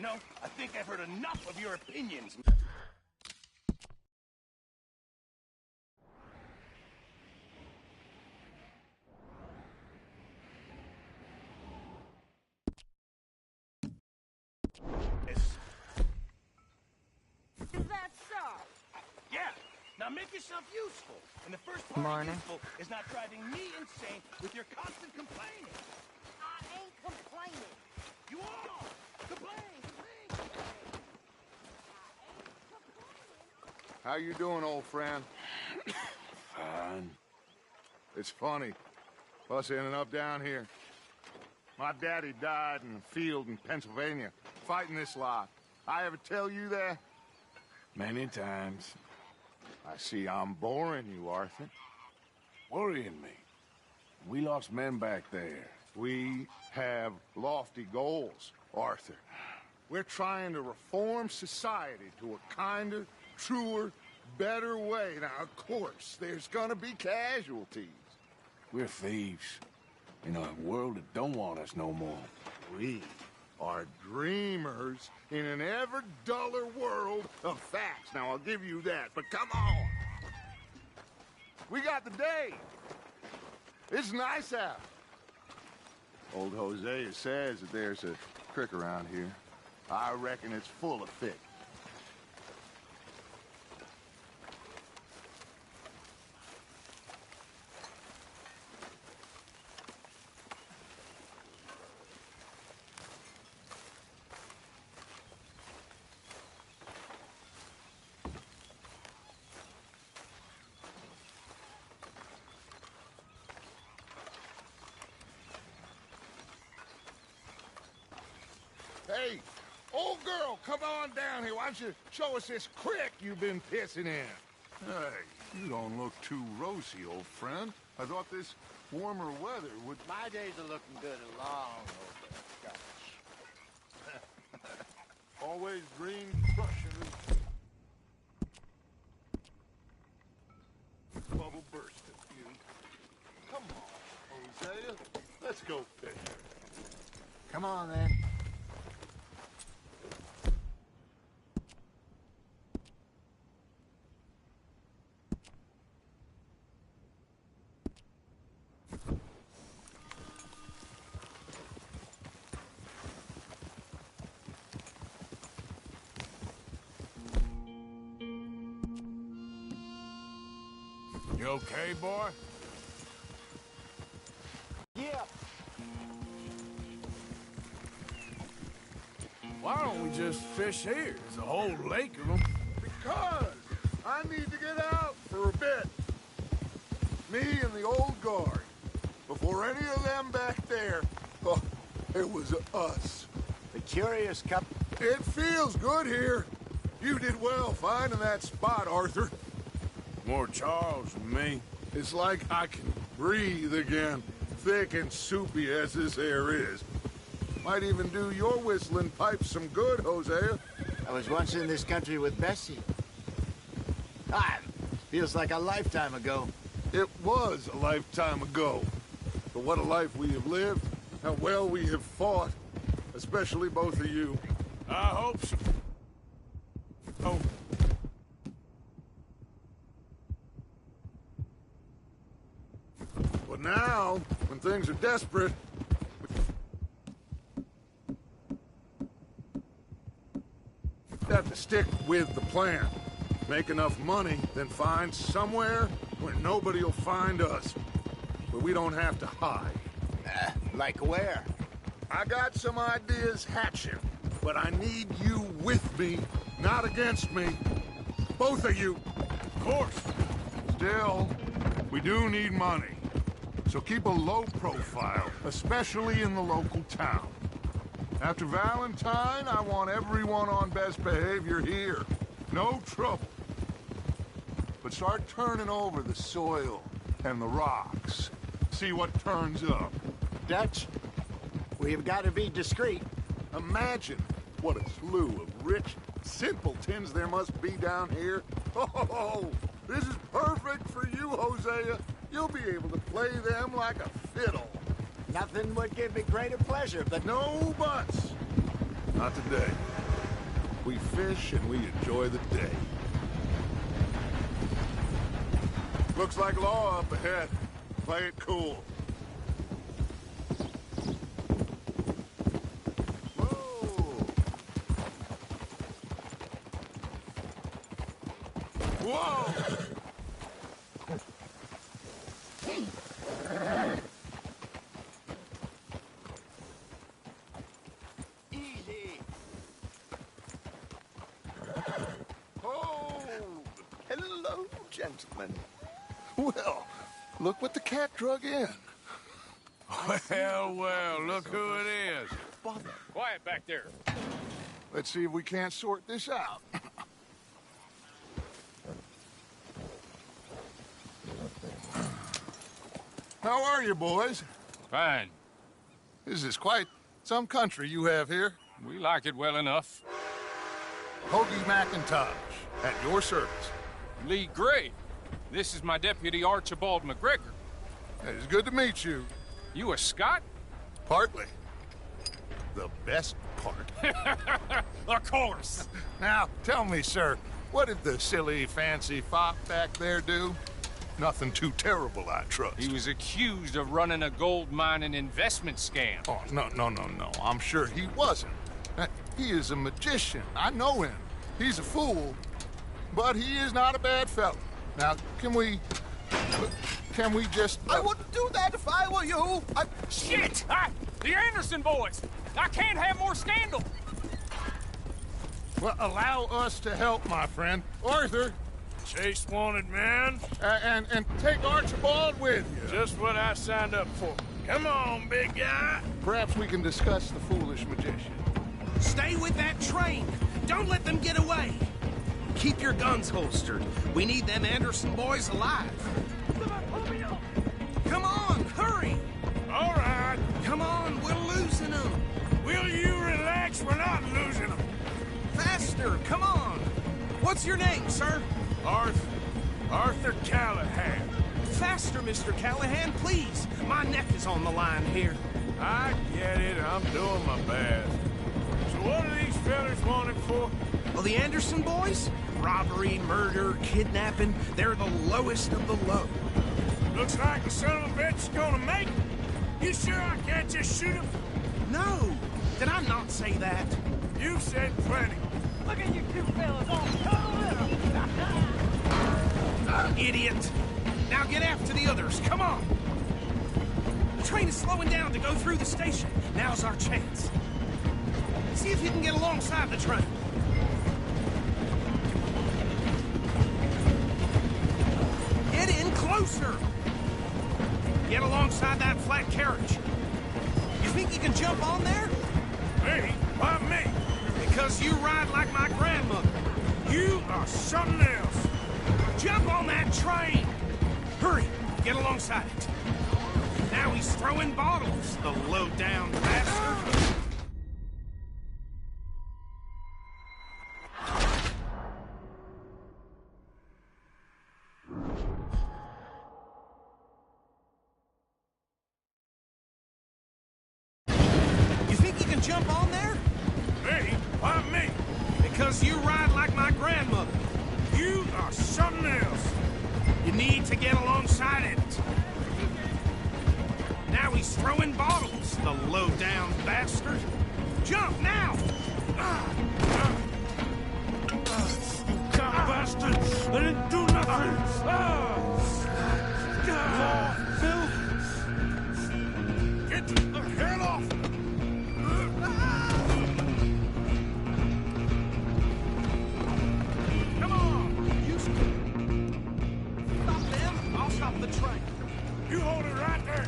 You know, I think I've heard enough of your opinions. Is that so? Yeah. Now make yourself useful. And the first part of useful is not driving me insane with your constant complaining. I ain't complaining. You are! Complain! How you doing, old friend? Fine. It's funny. Us ending up down here. My daddy died in a field in Pennsylvania, fighting this lot. I ever tell you that? Many times. I see I'm boring you, Arthur. Worrying me. We lost men back there. We have lofty goals, Arthur. We're trying to reform society to a kinder, truer, better way. Now, of course, there's gonna be casualties. We're thieves. In a world that don't want us no more. We are dreamers in an ever duller world of facts. Now, I'll give you that, but come on. We got the day. It's nice out. Old Hosea says that there's a creek around here. I reckon it's full of fish. Hey, old girl, come on down here. Why don't you show us this creek you've been pissing in? Hey, you don't look too rosy, old friend. I thought this warmer weather would... My days are looking good and long over. Always green crushing. Bubble bursting, you. Come on, Hosea. Let's go fishing. Come on, then. You okay, boy? Yeah. Why don't we just fish here? There's a whole lake of them. Because I need to get out for a bit. Me and the old guard. Before any of them back there, oh, it was us. The curious cup. It feels good here. You did well finding that spot, Arthur. More Charles than me. It's like I can breathe again, thick and soupy as this air is. Might even do your whistling pipes some good, Hosea. I was once in this country with Bessie. Feels like a lifetime ago. It was a lifetime ago. But what a life we have lived. How well we have fought. Especially both of you. I hope so. Oh. But now, when things are desperate, we have to stick with the plan. Make enough money, then find somewhere where nobody will find us. Where we don't have to hide. Like where? I got some ideas hatching, but I need you with me, not against me. Both of you. Of course. Still, we do need money. So keep a low profile, especially in the local town. After Valentine, I want everyone on best behavior here. No trouble. But start turning over the soil and the rocks. See what turns up. Dutch, we've got to be discreet. Imagine what a slew of rich simpletons there must be down here. Oh, this is perfect for you, Hosea. You'll be able to play them like a fiddle. Nothing would give me greater pleasure, but No buts. Not today. We fish and we enjoy the day. Looks like law up ahead. Play it cool. Whoa! Whoa! Easy. Hold! Hello, gentlemen. Well, look what the cat drug in. Well, well, look who it is. Bother. Quiet back there. Let's see if we can't sort this out. How are you, boys? Fine. This is quite some country you have here. We like it well enough. Hoagie McIntosh, at your service. Lee Gray. This is my deputy Archibald McGregor. It's good to meet you. You a Scot? Partly. The best part. Of course. Now, tell me, sir, what did the silly, fancy fop back there do? Nothing too terrible, I trust. He was accused of running a gold mining investment scam. Oh, no. I'm sure he wasn't. He is a magician. I know him. He's a fool, but he is not a bad fellow. Now, can we just... I wouldn't do that if I were you. Shit! The Anderson boys! I can't have more scandal! Well, allow us to help, my friend. Arthur, Chase wanted man. and take Archibald with you. Just what I signed up for. Come on, big guy. Perhaps we can discuss the foolish magician. Stay with that train. Don't let them get away. Keep your guns holstered. We need them Anderson boys alive. Come on, hurry. All right. Come on, we're losing them. Will you relax? We're not losing them. Faster, come on. What's your name, sir? Arthur Callahan. Faster, Mr. Callahan, please. My neck is on the line here. I get it. I'm doing my best. So what are these fellas wanted for? Well, the Anderson boys? Robbery, murder, kidnapping. They're the lowest of the low. Looks like the son of a bitch is gonna make it. You sure I can't just shoot him? No. Did I not say that? You said plenty. Look at you two fellas all cuddled up. Idiot. Now get after the others. Come on. The train is slowing down to go through the station. Now's our chance. See if you can get alongside the train. Get in closer. Get alongside that flat carriage. You think you can jump on there? Me? Why me? Because you ride like my grandmother. You are something else. Jump on that train! Hurry, get alongside it. Now he's throwing bottles, the low-down bastard. You think you can jump on there? Me? Why me? Because you ride like my grandmother. You are something else. You need to get alongside it. Now he's throwing bottles, the low-down bastard. Jump now! God bastard! I didn't do nothing! Phil! Get the hell off! Come on! You stop them, I'll stop the train. You hold it right there!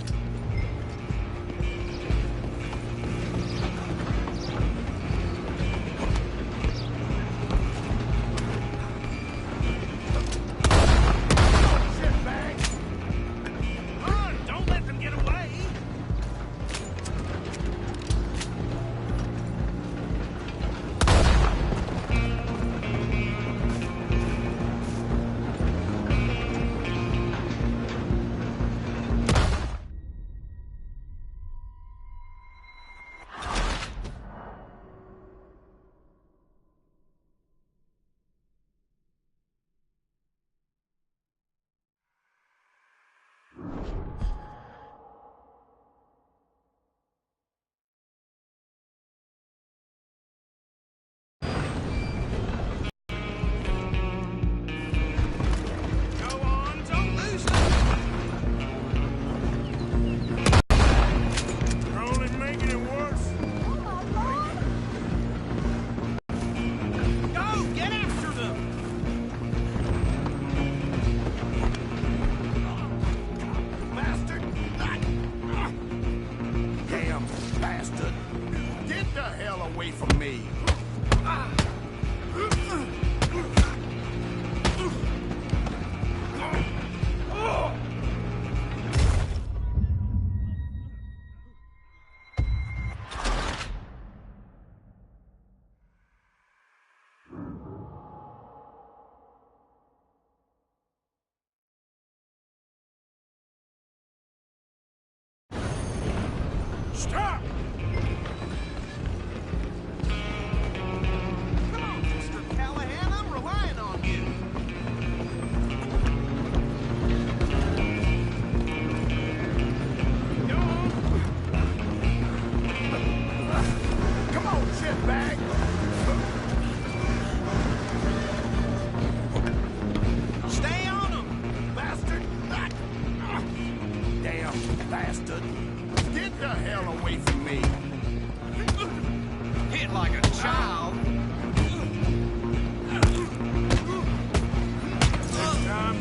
from me. Stop! Come on, Mr. Callahan, I'm relying on you. Go on. Come on, shitbag! Stay on him, bastard. Damn bastard. Get the hell away from me. Hit like a child. Time.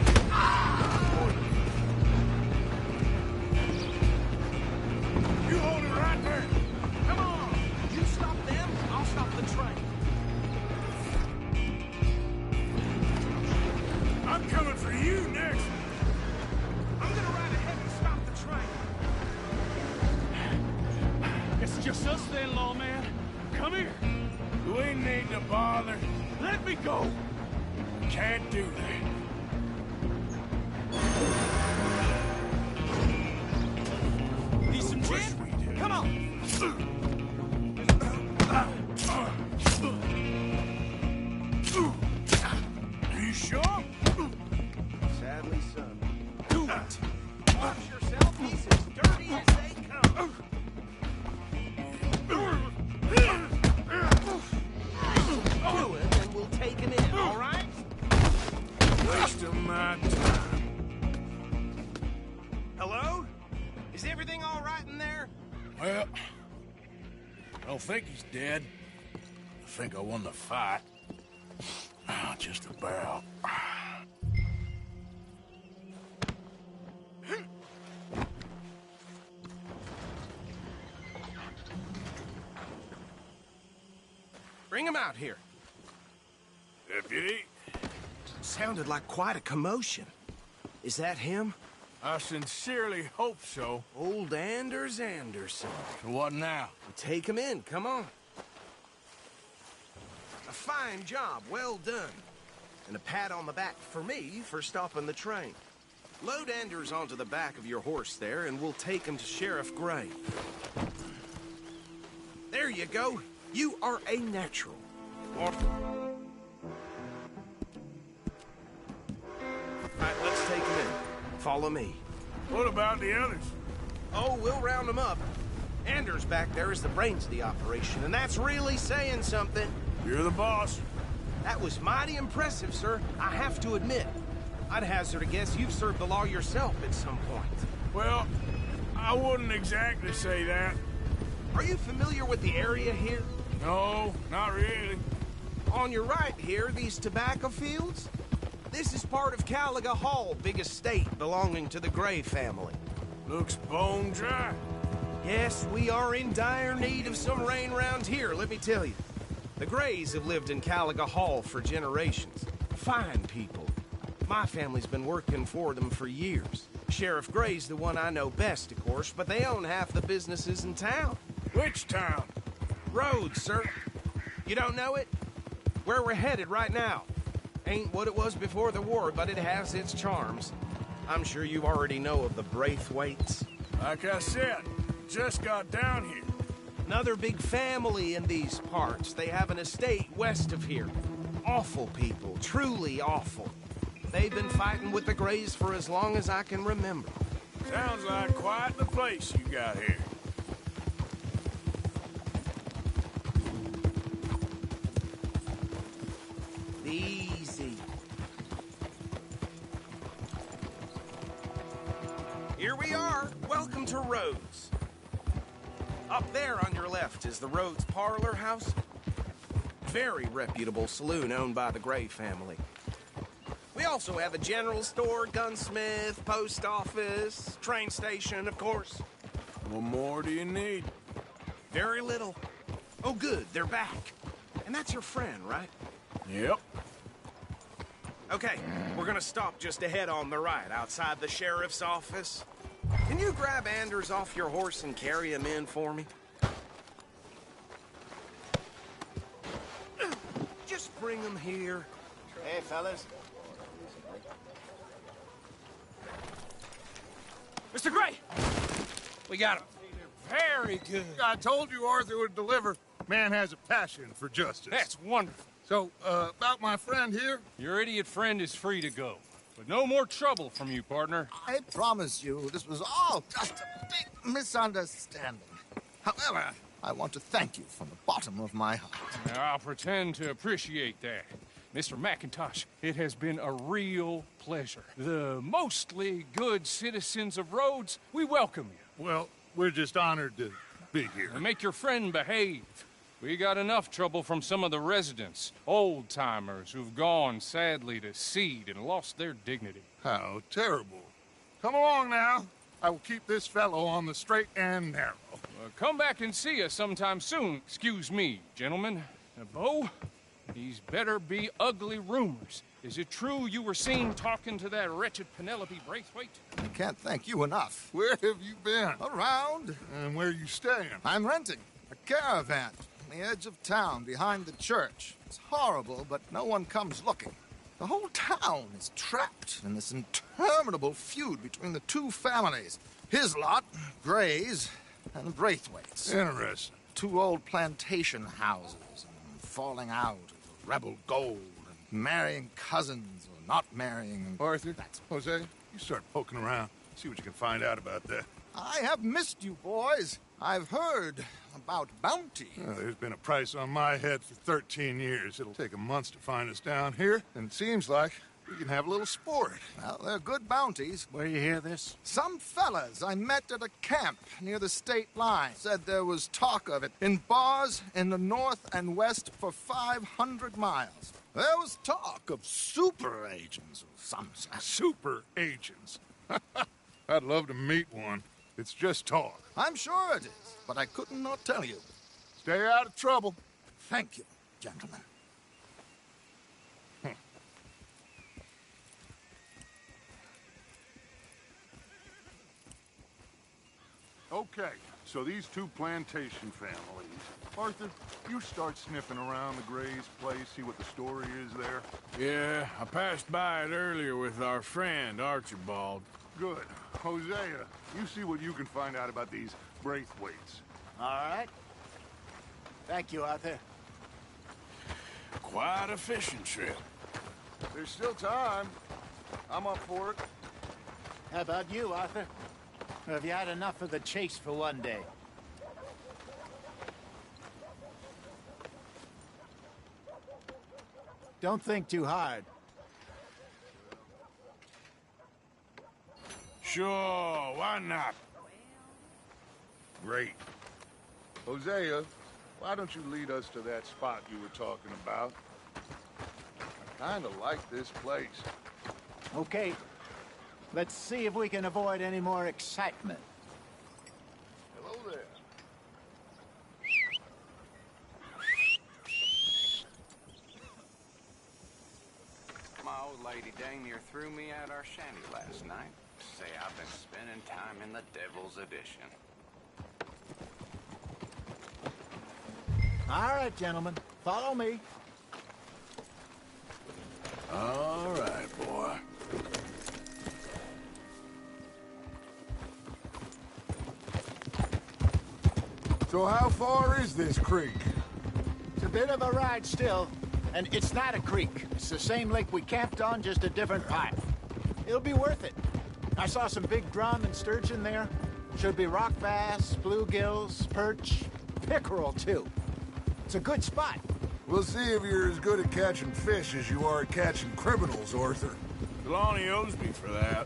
You hold it right there. Come on. You stop them, I'll stop the train. I'm coming for you next. I'm gonna ride ahead and stop the train. It's just us then, lawman. Come here. We ain't need to bother. Let me go. Can't do that. Need some Wish gin? we did. Come on. You sure? Sadly so. Do it. Wash yourself. He's as dirty as they come. Do it, and we'll take him in, all right? Waste of my time. Hello? Is everything all right in there? Well, I don't think he's dead. I think I won the fight. Just about. Bring him out here. Deputy, Sounded like quite a commotion. Is that him? I sincerely hope so. Old Anders Anderson. So what now? Take him in, come on. A fine job, well done. And a pat on the back for me for stopping the train. Load Anders onto the back of your horse there, and we'll take him to Sheriff Gray. There you go. You are a natural. All right, let's take him in. Follow me. What about the others? Oh, we'll round them up. Anders back there is the brains of the operation, and that's really saying something. You're the boss. That was mighty impressive, sir. I have to admit. I'd hazard a guess you've served the law yourself at some point. Well, I wouldn't exactly say that. Are you familiar with the area here? No, not really. On your right here, these tobacco fields? This is part of Caliga Hall, big estate belonging to the Gray family. Looks bone dry. Yes, we are in dire need of some rain round here, let me tell you. The Grays have lived in Caliga Hall for generations. Fine people. My family's been working for them for years. Sheriff Gray's the one I know best, of course, but they own half the businesses in town. Which town? Rhodes, sir. You don't know it? Where we're headed right now. Ain't what it was before the war, but it has its charms. I'm sure you already know of the Braithwaites. Like I said, just got down here. Another big family in these parts. They have an estate west of here. Awful people, truly awful. They've been fighting with the Grays for as long as I can remember. Sounds like quite the place you got here. Easy. Here we are. Welcome to Rhodes. Up there on your left is the Rhodes Parlor House. Very reputable saloon owned by the Gray family. We also have a general store, gunsmith, post office, train station, of course. What more do you need? Very little. Oh, good, they're back. And that's your friend, right? Yep. Okay, we're gonna stop just ahead on the right, outside the sheriff's office. Can you grab Anders off your horse and carry him in for me? Just bring him here. Hey, fellas. Mr. Gray! We got him. Very good. I told you Arthur would deliver. Man has a passion for justice. That's wonderful. So, about my friend here? Your idiot friend is free to go. But no more trouble from you, partner. I promise you, this was all just a big misunderstanding. However, I want to thank you from the bottom of my heart. I'll pretend to appreciate that. Mr. McIntosh, it has been a real pleasure. The mostly good citizens of Rhodes, we welcome you. Well, we're just honored to be here. And make your friend behave. We got enough trouble from some of the residents, old-timers who've gone, sadly, to seed and lost their dignity. How terrible. Come along now. I will keep this fellow on the straight and narrow. Come back and see us sometime soon. Excuse me, gentlemen. Bo, these better be ugly rumors. Is it true you were seen talking to that wretched Penelope Braithwaite? I can't thank you enough. Where have you been? Around, And where you staying? I'm renting a caravan on the edge of town behind the church. It's horrible, but no one comes looking. The whole town is trapped in this interminable feud between the two families. His lot, Gray's, and the Braithwaites. Interesting. Two old plantation houses, and falling out of rebel gold, and marrying cousins or not marrying. Arthur, Jose, you start poking around. See what you can find out about that. I have missed you, boys. I've heard about bounty. There's been a price on my head for 13 years. It'll take 'em months to find us down here, and it seems like we can have a little sport. Well, they're good bounties. Where you hear this? Some fellas I met at a camp near the state line said there was talk of it in bars in the north and west for 500 miles. There was talk of super agents of some sort. Super agents. I'd love to meet one. It's just talk. I'm sure it is, but I couldn't not tell you. Stay out of trouble. Thank you, gentlemen. Okay, so these two plantation families. Arthur, you start sniffing around the Gray's place, see what the story is there. Yeah, I passed by it earlier with our friend, Archibald. Good. Hosea, you see what you can find out about these Braithwaites. All right. Thank you, Arthur. Quite a fishing trip. There's still time. I'm up for it. How about you, Arthur? Or have you had enough of the chase for one day? Don't think too hard. Sure, why not? Great. Hosea, why don't you lead us to that spot you were talking about? I kinda like this place. Okay. Let's see if we can avoid any more excitement. Hello there. My old lady dang near threw me out our shanty last night. Say I've been spending time in the Devil's Edition. All right, gentlemen. Follow me. All right, boy. So how far is this creek? It's a bit of a ride still, and it's not a creek. It's the same lake we camped on, just a different path. It'll be worth it. I saw some big drum and sturgeon there. Should be rock bass, bluegills, perch, pickerel, too. It's a good spot. We'll see if you're as good at catching fish as you are at catching criminals, Arthur. Trelawney owes me for that.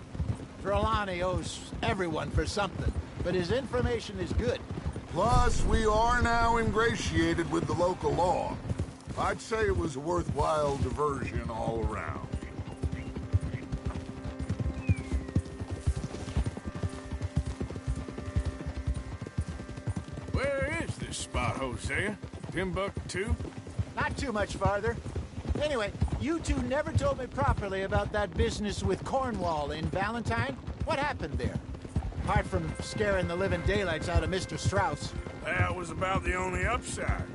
Trelawney owes everyone for something, but his information is good. Plus, we are now ingratiated with the local law. I'd say it was a worthwhile diversion all around. Where is this spot, Hosea? Timbuktu? Not too much farther. Anyway, you two never told me properly about that business with Cornwall in Valentine. What happened there? Apart from scaring the living daylights out of Mr. Strauss. That was about the only upside.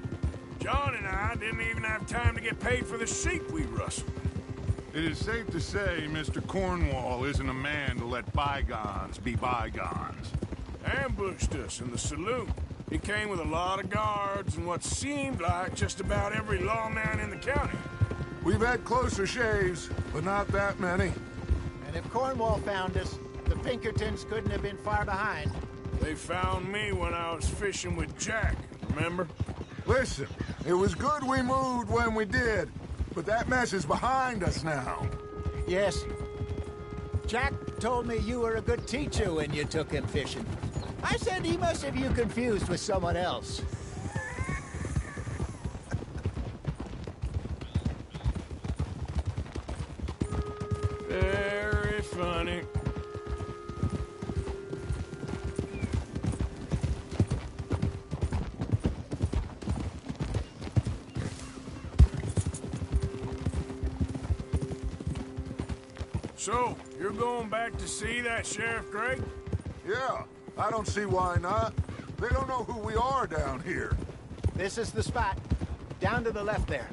John and I didn't even have time to get paid for the sheep we rustled. It is safe to say Mr. Cornwall isn't a man to let bygones be bygones. Ambushed us in the saloon. He came with a lot of guards and what seemed like just about every lawman in the county. We've had closer shaves, but not that many. And if Cornwall found us, the Pinkertons couldn't have been far behind. They found me when I was fishing with Jack, remember? Listen, it was good we moved when we did, but that mess is behind us now. Yes. Jack told me you were a good teacher when you took him fishing. I said he must have you confused with someone else. Very funny. So, you're going back to see that Sheriff Gregg? Yeah, I don't see why not. They don't know who we are down here. This is the spot. Down to the left there.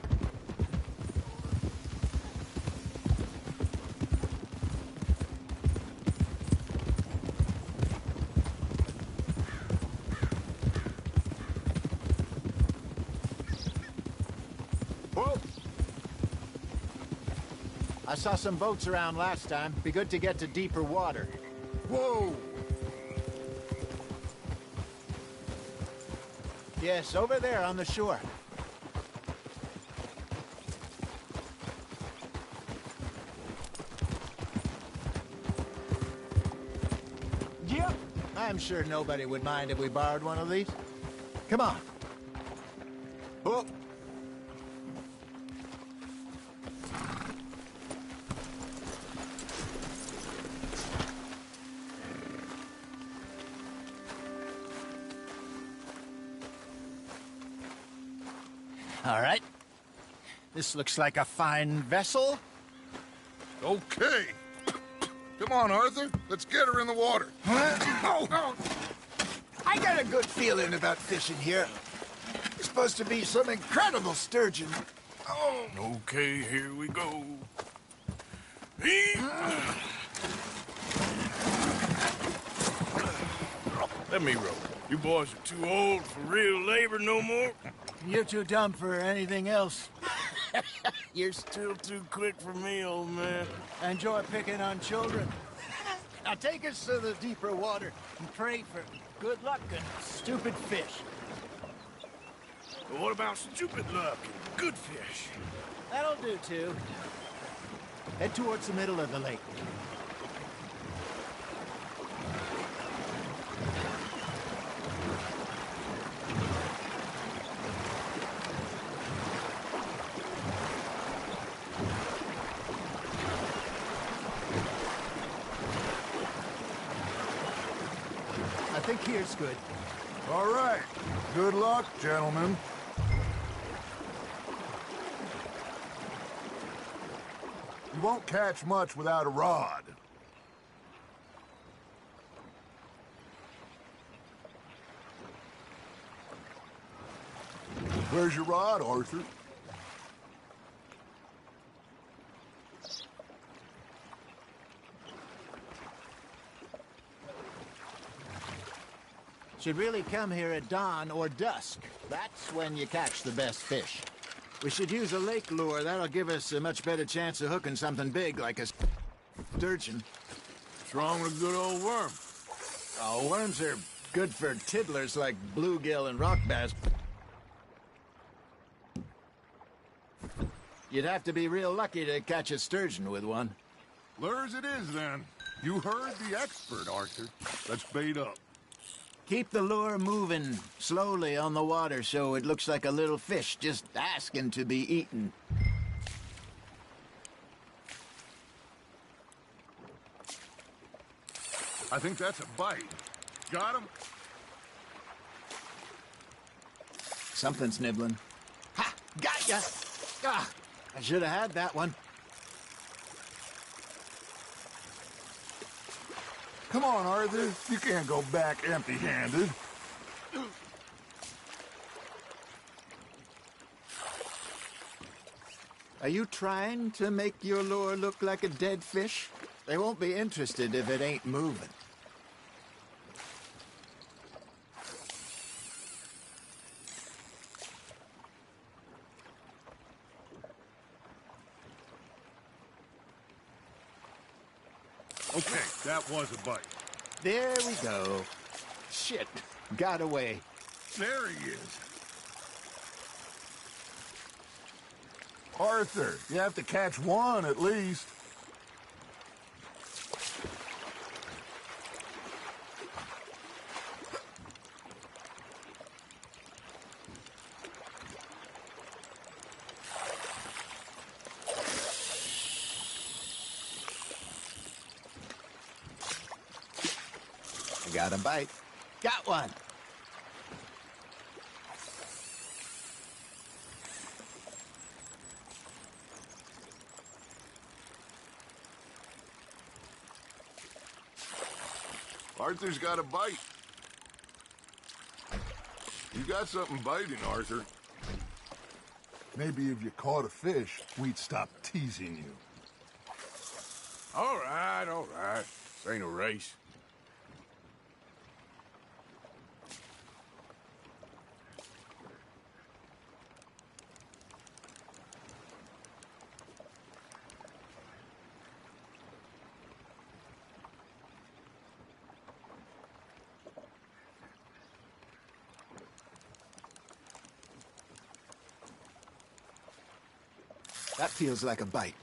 Whoa! I saw some boats around last time. Be good to get to deeper water. Whoa! Yes, over there on the shore. Yep. I'm sure nobody would mind if we borrowed one of these. Come on. Oh. All right. This looks like a fine vessel. Okay. Come on, Arthur. Let's get her in the water. Oh. I got a good feeling about fishing here. It's supposed to be some incredible sturgeon. Oh. Okay, here we go. Let me row. You boys are too old for real labor no more. You're too dumb for anything else. You're still too quick for me, old man. Enjoy picking on children. Now take us to the deeper water and pray for good luck and stupid fish. But what about stupid luck and good fish? That'll do, too. Head towards the middle of the lake. I think here's good. All right. Good luck, gentlemen. You won't catch much without a rod. Where's your rod, Arthur? Should really come here at dawn or dusk. That's when you catch the best fish. We should use a lake lure. That'll give us a much better chance of hooking something big like a sturgeon. What's wrong with a good old worm? Oh, worms are good for tiddlers like bluegill and rock bass. You'd have to be real lucky to catch a sturgeon with one. Lures it is, then. You heard the expert, Arthur. Let's bait up. Keep the lure moving slowly on the water so it looks like a little fish just asking to be eaten. I think that's a bite. Got him? Something's nibbling. Ha! Got ya! Ah, I should have had that one. Come on, Arthur. You can't go back empty-handed. Are you trying to make your lure look like a dead fish? They won't be interested if it ain't moving. Okay, that was a bite. There we go. Shit, got away. There he is. Arthur, you have to catch one at least. I got a bite. Got one. Arthur's got a bite. You got something biting, Arthur. Maybe if you caught a fish, we'd stop teasing you. All right, all right. This ain't a race. That feels like a bite.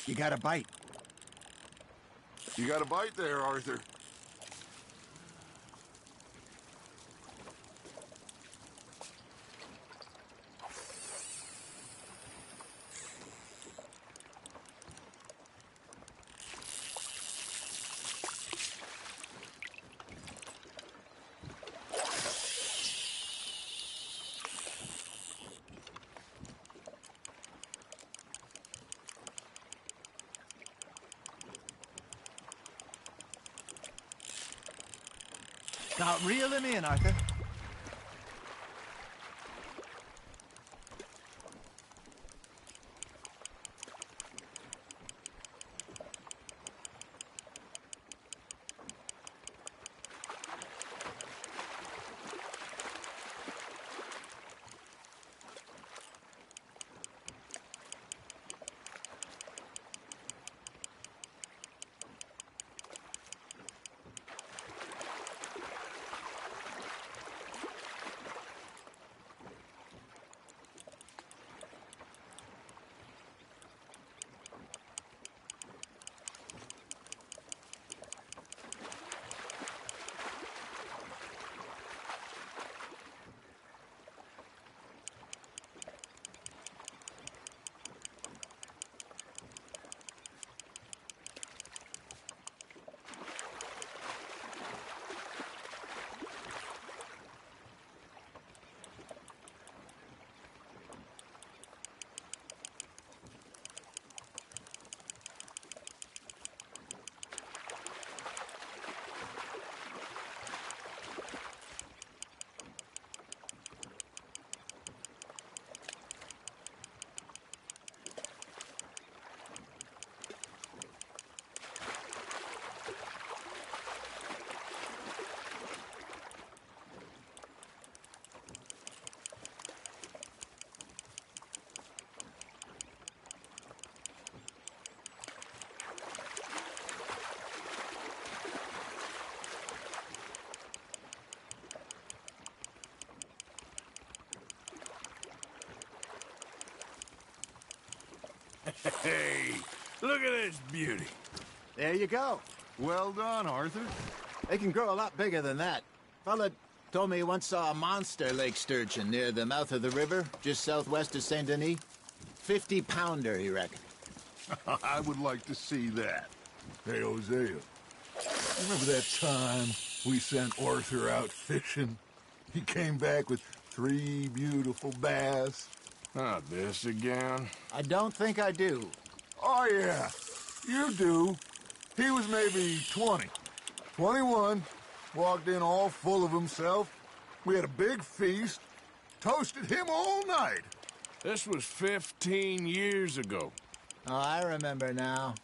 You got a bite. You got a bite there, Arthur. Now, reel him in, Arthur. Hey, look at this beauty. There you go. Well done, Arthur. They can grow a lot bigger than that. Fella told me he once saw a monster lake sturgeon near the mouth of the river, just southwest of Saint Denis. 50-pounder, he reckoned. I would like to see that. Hey, Hosea, remember that time we sent Arthur out fishing? He came back with 3 beautiful bass. Not this again. I don't think I do. Oh, yeah, you do. He was maybe 20, 21, walked in all full of himself. We had a big feast, toasted him all night. This was 15 years ago. Oh, I remember now.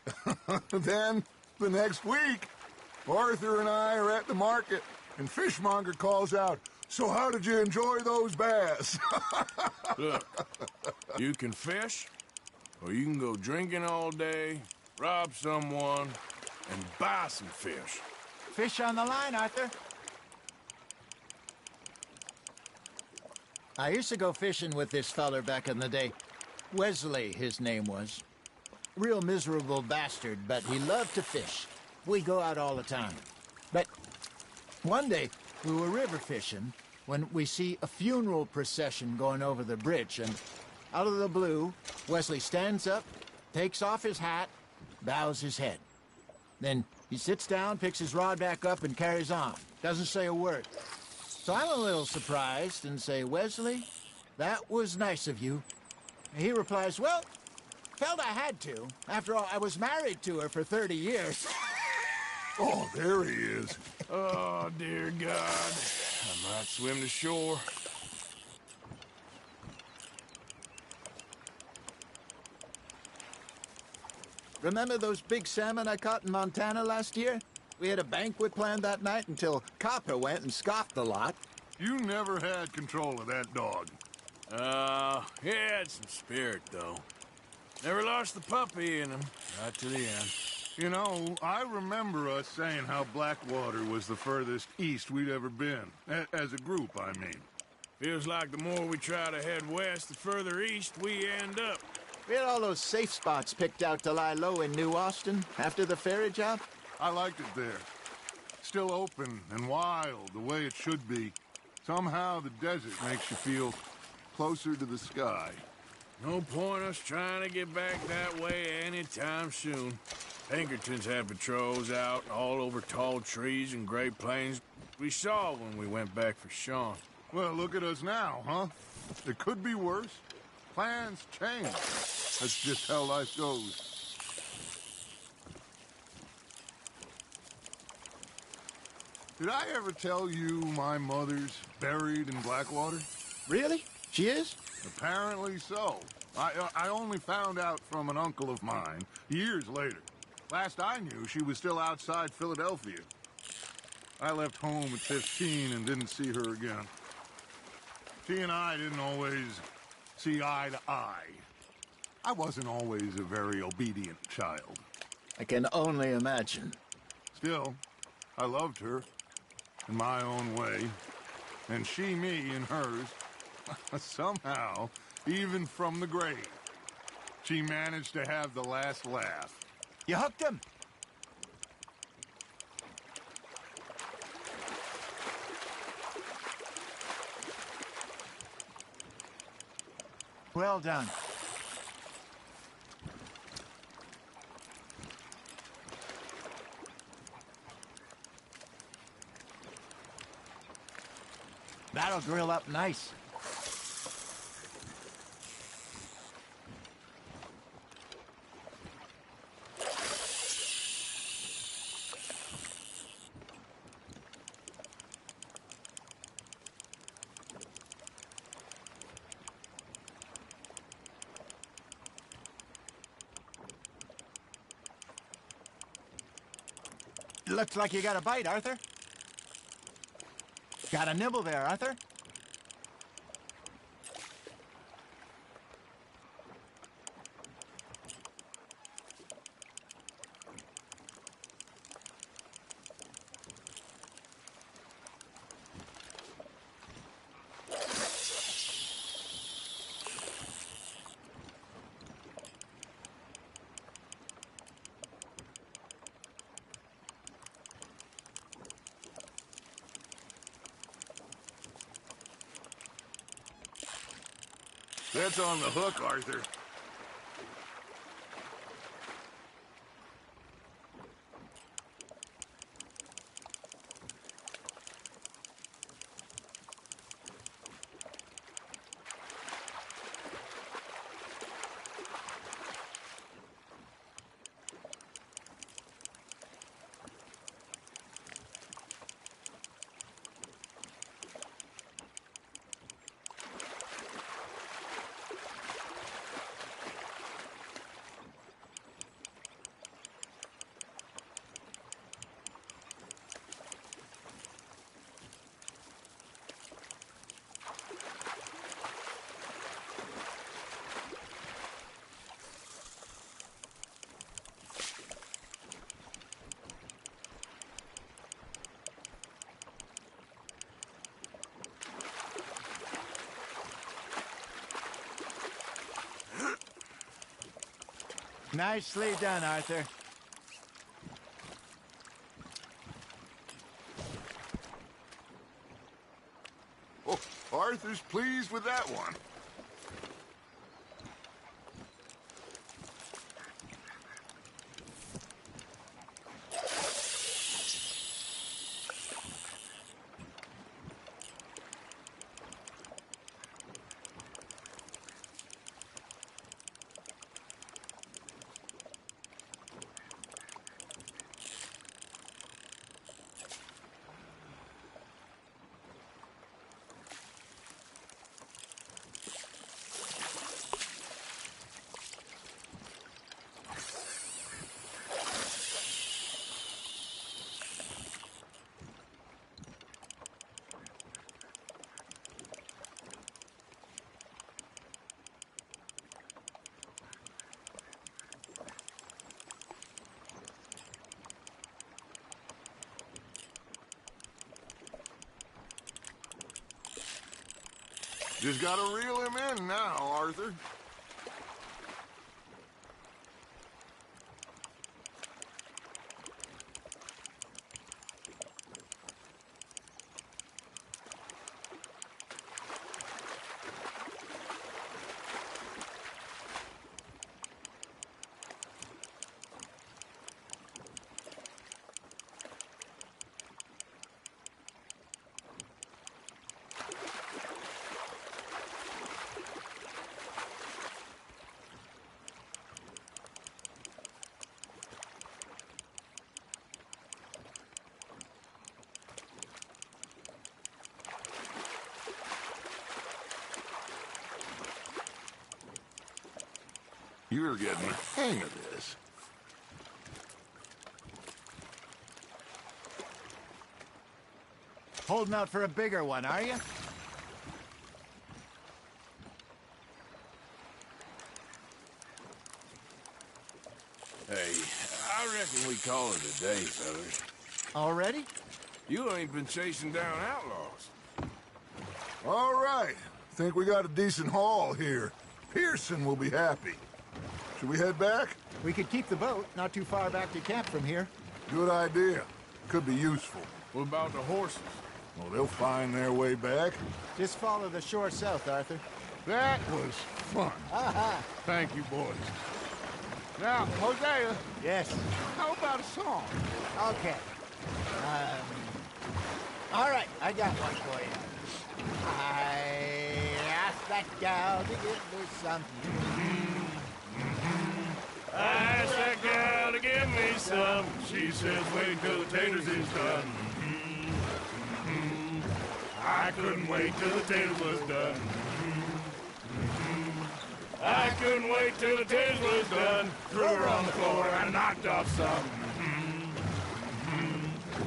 Then, the next week, Arthur and I are at the market, and Fishmonger calls out, "So how did you enjoy those bass?" Look, you can fish, or you can go drinking all day, rob someone, and buy some fish. Fish on the line, Arthur. I used to go fishing with this feller back in the day. Wesley, his name was. Real miserable bastard, but he loved to fish. We go out all the time. But one day, we were river fishing when we see a funeral procession going over the bridge, and out of the blue, Wesley stands up, takes off his hat, bows his head. Then he sits down, picks his rod back up, and carries on. Doesn't say a word. So I'm a little surprised and say, "Wesley, that was nice of you." And he replies, "Well, felt I had to. After all, I was married to her for 30 years. Oh, there he is. Oh, dear God. I might swim to shore. Remember those big salmon I caught in Montana last year? We had a banquet planned that night until Copper went and scoffed the lot. You never had control of that dog. He had some spirit, though. Never lost the puppy in him, right to the end. You know, I remember us saying how Blackwater was the furthest east we'd ever been. As a group, I mean. Feels like the more we try to head west, the further east we end up. We had all those safe spots picked out to lie low in New Austin after the ferry job. I liked it there. Still open and wild, the way it should be. Somehow the desert makes you feel closer to the sky. No point us trying to get back that way anytime soon. Pinkertons had patrols out all over tall trees and Great Plains. We saw when we went back for Sean. Well, look at us now, huh? It could be worse. Plans change. That's just how life goes. Did I ever tell you my mother's buried in Blackwater? Really? She is? Apparently so. I only found out from an uncle of mine years later. Last I knew, she was still outside Philadelphia. I left home at 15 and didn't see her again. She and I didn't always see eye to eye. I wasn't always a very obedient child. I can only imagine. Still, I loved her in my own way, and she me in hers. Somehow, even from the grave, she managed to have the last laugh. You hooked him? Well done. That'll grill up nice. Looks like you got a bite, Arthur. Got a nibble there, Arthur. That's on the hook, Arthur. Nicely done, Arthur. Oh, Arthur's pleased with that one. Just gotta reel him in now, Arthur. You're getting the hang of this. Holding out for a bigger one, are you? Hey, I reckon we call it a day, fellas. Already? You ain't been chasing down outlaws. All right. Think we got a decent haul here. Pearson will be happy. Should we head back? We could keep the boat not too far back to camp from here. Good idea. Could be useful. What about the horses? Well, they'll find their way back. Just follow the shore south, Arthur. That was fun. Thank you, boys. Now, Hosea, Yes. how about a song? Okay. All right, I got one for you. I asked that gal to give me some. I asked that gal to give me some. She says, wait till the taters is done. I couldn't wait till the taters was done. I couldn't wait till the taters was done. Threw her on the floor and knocked off some.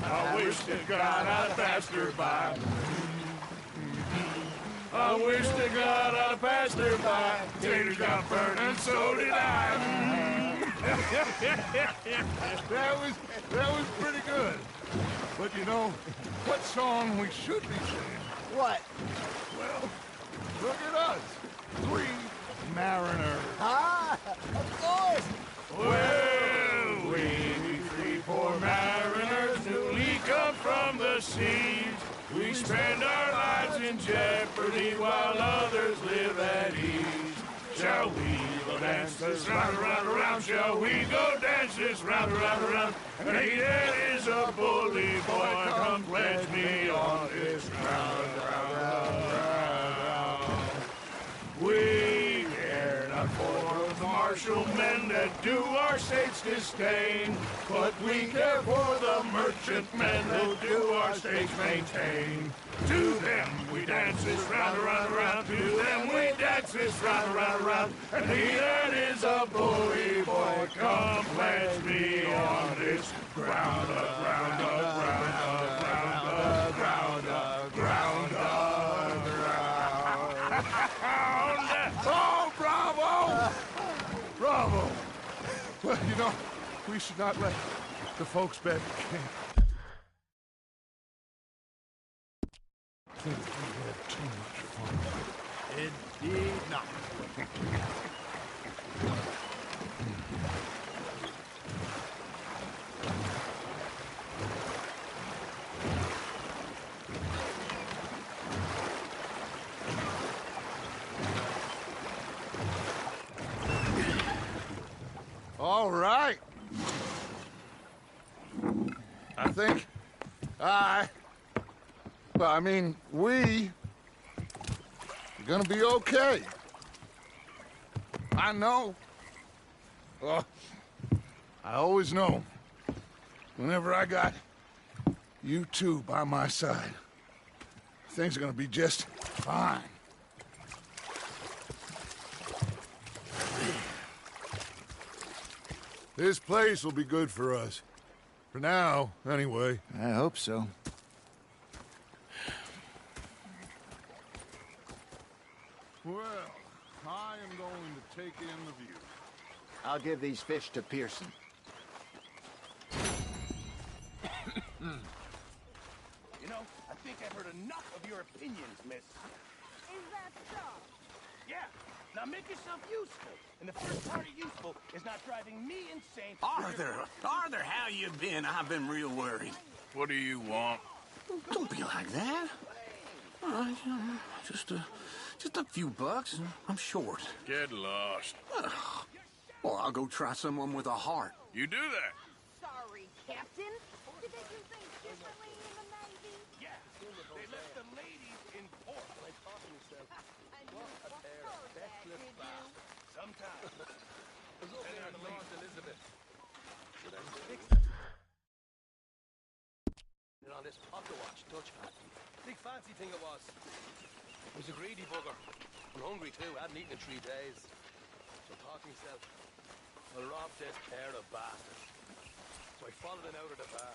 I wish to God I'd passed her by. I wish to God I'd passed her by. Taters got burned and so did I. That was pretty good. But you know, what song we should be singing? What? Well, look at us. 3 mariners. Ah, of course. Well, we three poor mariners newly come from the seas. We spend our lives in jeopardy while others live at ease. Shall we go dance this round, around, around? Shall we go dance this round, around, around? And he that is a bully boy, come pledge me on this round, round, round, round. We care not for the martial men that do our states disdain, but we care for the merchant men who do our states maintain. To them we dance this round, around, around. To them we dance this round, around, around. And he that is a bully boy, come pledge me on this ground, ground, ground, ground, ground, ground, ground. Oh, bravo! Bravo! Well, you know, we should not let the folks back at camp think we had too much fun. Indeed not. All right. I think we are gonna be okay. I know. Well, I always know. Whenever I got you two by my side, things are gonna be just fine. This place will be good for us. For now, anyway. I hope so. Well, I am going to take in the view. I'll give these fish to Pearson. You know, I think I've heard enough of your opinions, miss. Is that so? Yeah. Now make yourself useful. And the first part of useful is not driving me insane. Arthur, how you been? I've been real worried. What do you want? Don't be like that. All right, just a few bucks. I'm short. Get lost. Or I'll go try someone with a heart. You do that. Sorry, Captain. Did they do things differently in the Navy? Yeah. They left the ladies in port. And you preferred that, did you? Sometimes. On this Potter Watch Dutch man. Big fancy thing it was. He was a greedy bugger. And hungry too, hadn't eaten in 3 days. So thought to myself, I'll rob this pair of bastards. So I followed him out of the bar.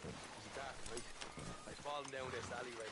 It was dark, right? I followed him down this alleyway.